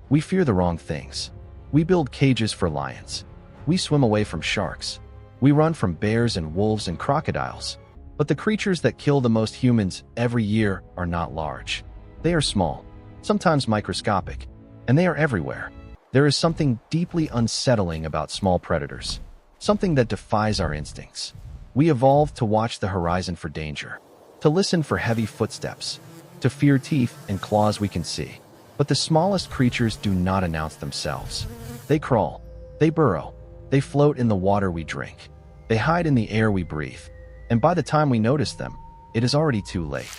We fear the wrong things. We build cages for lions. We swim away from sharks. We run from bears and wolves and crocodiles. But the creatures that kill the most humans every year are not large. They are small, sometimes microscopic, and they are everywhere. There is something deeply unsettling about small predators, something that defies our instincts. We evolved to watch the horizon for danger, to listen for heavy footsteps, to fear teeth and claws we can see. But the smallest creatures do not announce themselves. They crawl, they burrow, they float in the water we drink, they hide in the air we breathe. And by the time we notice them, it is already too late.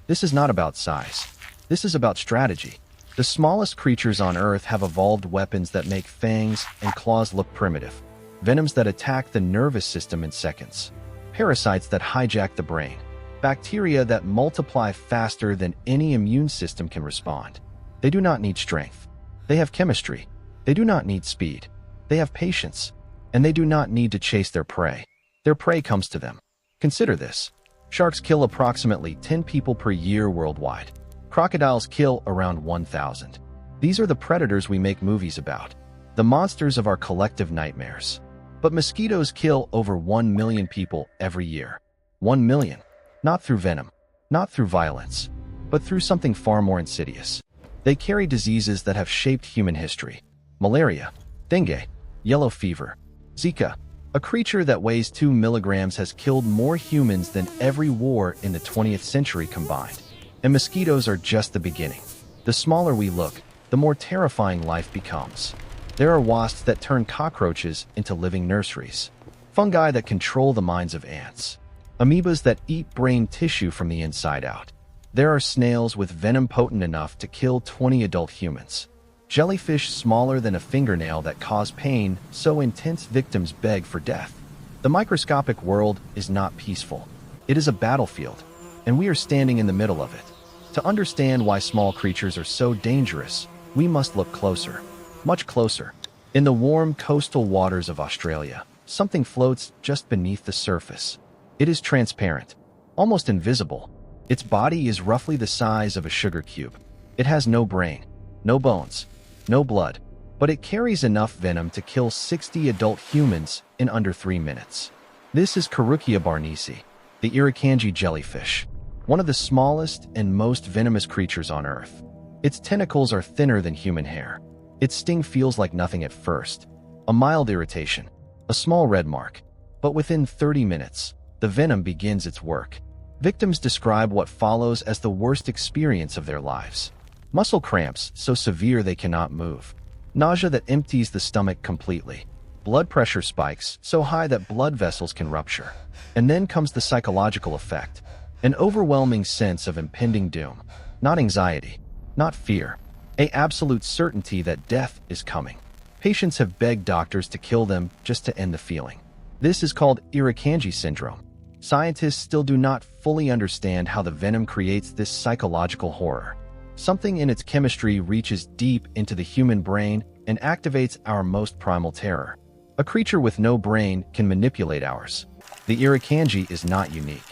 This is not about size. This is about strategy. The smallest creatures on Earth have evolved weapons that make fangs and claws look primitive, venoms that attack the nervous system in seconds, parasites that hijack the brain, bacteria that multiply faster than any immune system can respond. They do not need strength. They have chemistry. They do not need speed. They have patience. And they do not need to chase their prey. Their prey comes to them. Consider this. Sharks kill approximately 10 people per year worldwide. Crocodiles kill around 1,000. These are the predators we make movies about, the monsters of our collective nightmares. But mosquitoes kill over 1 million people every year. 1 million. Not through venom, not through violence, but through something far more insidious. They carry diseases that have shaped human history. Malaria, dengue, yellow fever, Zika. A creature that weighs 2 milligrams has killed more humans than every war in the 20th century combined. And mosquitoes are just the beginning. The smaller we look, the more terrifying life becomes. There are wasps that turn cockroaches into living nurseries, fungi that control the minds of ants, amoebas that eat brain tissue from the inside out. There are snails with venom potent enough to kill 20 adult humans, jellyfish smaller than a fingernail that cause pain so intense victims beg for death. The microscopic world is not peaceful. It is a battlefield, and we are standing in the middle of it. To understand why small creatures are so dangerous, we must look closer, much closer. In the warm coastal waters of Australia, something floats just beneath the surface. It is transparent, almost invisible. Its body is roughly the size of a sugar cube. It has no brain, no bones, no blood, but it carries enough venom to kill 60 adult humans in under 3 minutes. This is Carukia barnesi, the Irukandji jellyfish, one of the smallest and most venomous creatures on Earth. Its tentacles are thinner than human hair. Its sting feels like nothing at first, a mild irritation, a small red mark. But within 30 minutes, the venom begins its work. Victims describe what follows as the worst experience of their lives. Muscle cramps so severe they cannot move. Nausea that empties the stomach completely. Blood pressure spikes so high that blood vessels can rupture. And then comes the psychological effect. An overwhelming sense of impending doom. Not anxiety, not fear. An absolute certainty that death is coming. Patients have begged doctors to kill them just to end the feeling. This is called Irukandji syndrome. Scientists still do not fully understand how the venom creates this psychological horror. Something in its chemistry reaches deep into the human brain and activates our most primal terror. A creature with no brain can manipulate ours. The Irukandji is not unique.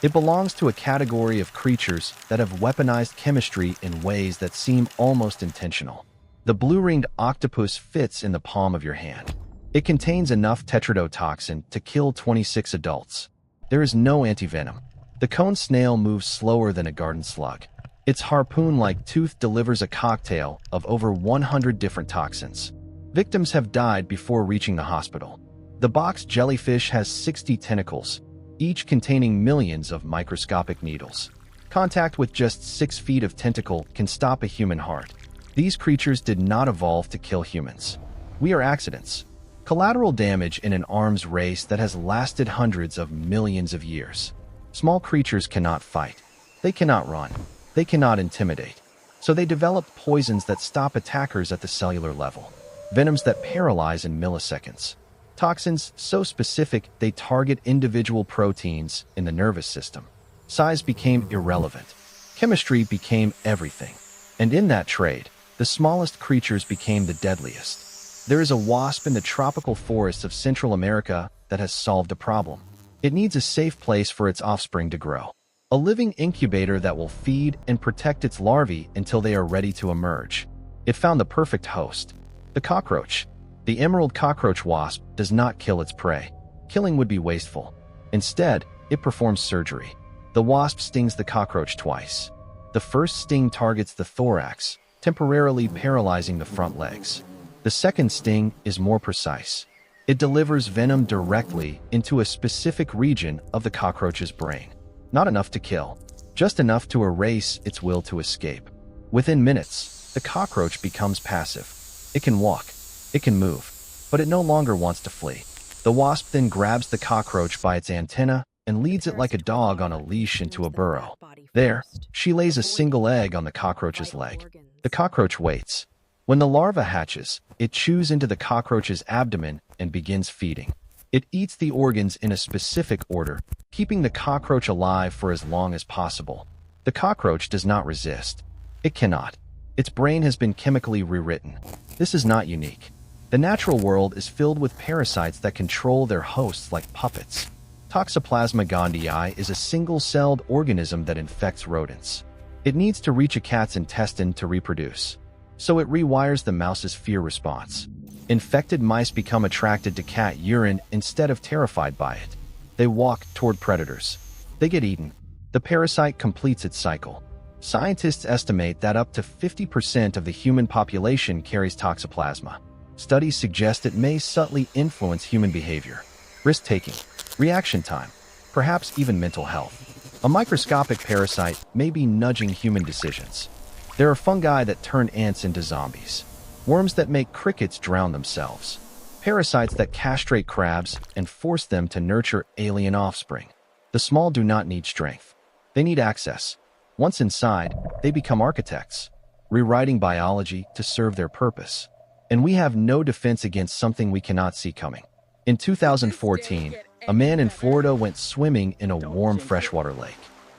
It belongs to a category of creatures that have weaponized chemistry in ways that seem almost intentional. The blue-ringed octopus fits in the palm of your hand. It contains enough tetrodotoxin to kill 26 adults. There is no antivenom. The cone snail moves slower than a garden slug. Its harpoon-like tooth delivers a cocktail of over 100 different toxins. Victims have died before reaching the hospital. The box jellyfish has 60 tentacles, each containing millions of microscopic needles. Contact with just 6 feet of tentacle can stop a human heart. These creatures did not evolve to kill humans. We are accidents. Collateral damage in an arms race that has lasted hundreds of millions of years. Small creatures cannot fight. They cannot run. They cannot intimidate. So they develop poisons that stop attackers at the cellular level. Venoms that paralyze in milliseconds. Toxins so specific they target individual proteins in the nervous system. Size became irrelevant. Chemistry became everything. And in that trade, the smallest creatures became the deadliest. There is a wasp in the tropical forests of Central America that has solved a problem. It needs a safe place for its offspring to grow. A living incubator that will feed and protect its larvae until they are ready to emerge. It found the perfect host. The cockroach. The emerald cockroach wasp does not kill its prey. Killing would be wasteful. Instead, it performs surgery. The wasp stings the cockroach twice. The first sting targets the thorax, temporarily paralyzing the front legs. The second sting is more precise. It delivers venom directly into a specific region of the cockroach's brain. Not enough to kill, just enough to erase its will to escape. Within minutes, the cockroach becomes passive. It can walk, it can move, but it no longer wants to flee. The wasp then grabs the cockroach by its antenna and leads it like a dog on a leash into a burrow. There, she lays a single egg on the cockroach's leg. The cockroach waits. When the larva hatches, it chews into the cockroach's abdomen and begins feeding. It eats the organs in a specific order, keeping the cockroach alive for as long as possible. The cockroach does not resist. It cannot. Its brain has been chemically rewritten. This is not unique. The natural world is filled with parasites that control their hosts like puppets. Toxoplasma gondii is a single-celled organism that infects rodents. It needs to reach a cat's intestine to reproduce. So it rewires the mouse's fear response. Infected mice become attracted to cat urine instead of terrified by it. They walk toward predators. They get eaten. The parasite completes its cycle. Scientists estimate that up to 50% of the human population carries toxoplasma. Studies suggest it may subtly influence human behavior, risk-taking, reaction time, perhaps even mental health. A microscopic parasite may be nudging human decisions. There are fungi that turn ants into zombies, worms that make crickets drown themselves, parasites that castrate crabs and force them to nurture alien offspring. The small do not need strength. They need access. Once inside, they become architects, rewriting biology to serve their purpose. And we have no defense against something we cannot see coming. In 2014, a man in Florida went swimming in a warm freshwater lake.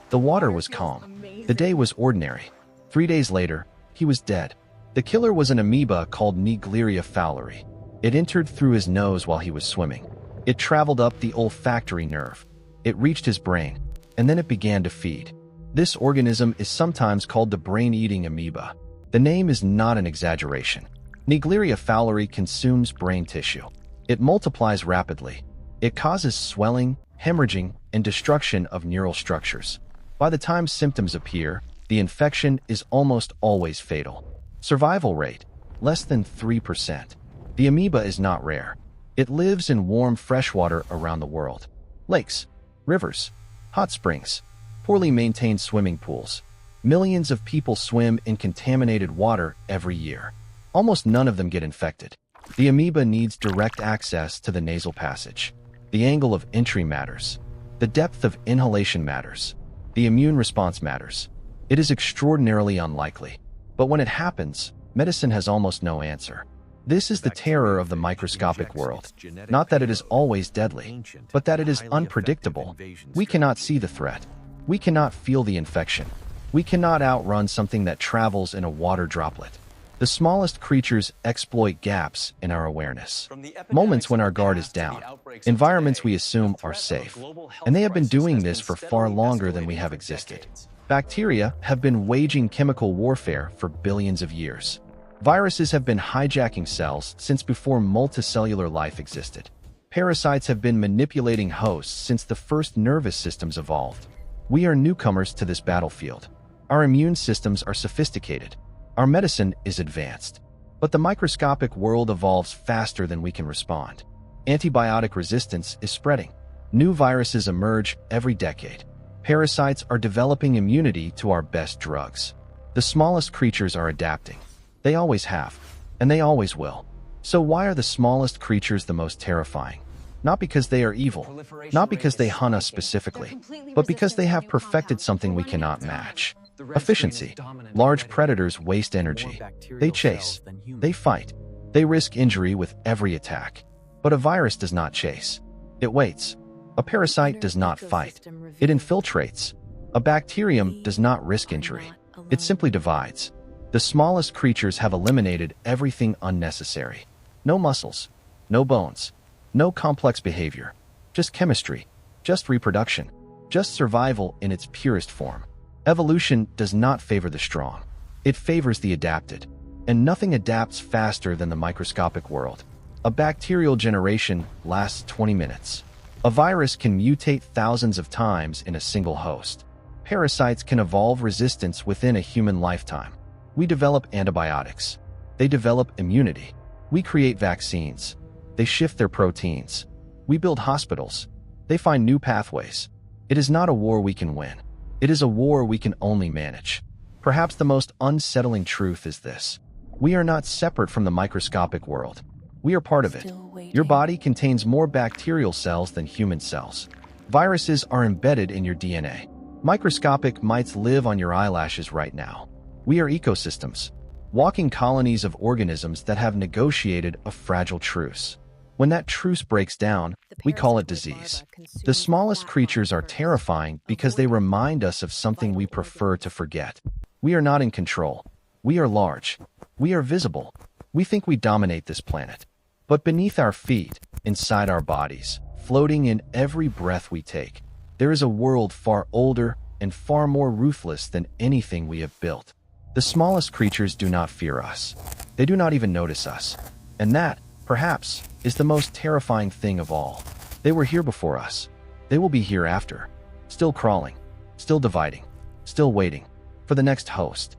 The water was calm. The day was ordinary. 3 days later, he was dead. The killer was an amoeba called Naegleria fowleri. It entered through his nose while he was swimming. It traveled up the olfactory nerve. It reached his brain, and then it began to feed. This organism is sometimes called the brain-eating amoeba. The name is not an exaggeration. Naegleria fowleri consumes brain tissue. It multiplies rapidly. It causes swelling, hemorrhaging, and destruction of neural structures. By the time symptoms appear, the infection is almost always fatal. Survival rate, less than 3%. The amoeba is not rare. It lives in warm freshwater around the world. Lakes, rivers, hot springs, poorly maintained swimming pools. Millions of people swim in contaminated water every year. Almost none of them get infected. The amoeba needs direct access to the nasal passage. The angle of entry matters. The depth of inhalation matters. The immune response matters. It is extraordinarily unlikely. But when it happens, medicine has almost no answer. This is the terror of the microscopic world. Not that it is always deadly, but that it is unpredictable. We cannot see the threat. We cannot feel the infection. We cannot outrun something that travels in a water droplet. The smallest creatures exploit gaps in our awareness. Moments when our guard is down. Environments we assume are safe. And they have been doing this for far longer than we have existed. Bacteria have been waging chemical warfare for billions of years. Viruses have been hijacking cells since before multicellular life existed. Parasites have been manipulating hosts since the first nervous systems evolved. We are newcomers to this battlefield. Our immune systems are sophisticated. Our medicine is advanced. But the microscopic world evolves faster than we can respond. Antibiotic resistance is spreading. New viruses emerge every decade. Parasites are developing immunity to our best drugs. The smallest creatures are adapting. They always have, and they always will. So why are the smallest creatures the most terrifying? Not because they are evil, not because they hunt us specifically, but because they have perfected something we cannot match. Efficiency. Large predators waste energy. They chase. They fight. They risk injury with every attack. But a virus does not chase. It waits. A parasite does not fight. It infiltrates. A bacterium does not risk injury. It simply divides. The smallest creatures have eliminated everything unnecessary. No muscles. No bones. No complex behavior. Just chemistry. Just reproduction. Just survival in its purest form. Evolution does not favor the strong. It favors the adapted. And nothing adapts faster than the microscopic world. A bacterial generation lasts 20 minutes. A virus can mutate thousands of times in a single host. Parasites can evolve resistance within a human lifetime. We develop antibiotics. They develop immunity. We create vaccines. They shift their proteins. We build hospitals. They find new pathways. It is not a war we can win. It is a war we can only manage. Perhaps the most unsettling truth is this. We are not separate from the microscopic world. We are part of it. Your body contains more bacterial cells than human cells. Viruses are embedded in your DNA. Microscopic mites live on your eyelashes right now. We are ecosystems, walking colonies of organisms that have negotiated a fragile truce. When that truce breaks down, we call it disease. The smallest creatures are terrifying because they remind us of something we prefer to forget. We are not in control. We are large. We are visible. We think we dominate this planet. But beneath our feet, inside our bodies, floating in every breath we take, there is a world far older and far more ruthless than anything we have built. The smallest creatures do not fear us. They do not even notice us. And that, perhaps, is the most terrifying thing of all. They were here before us. They will be here after. Still crawling. Still dividing. Still waiting for the next host.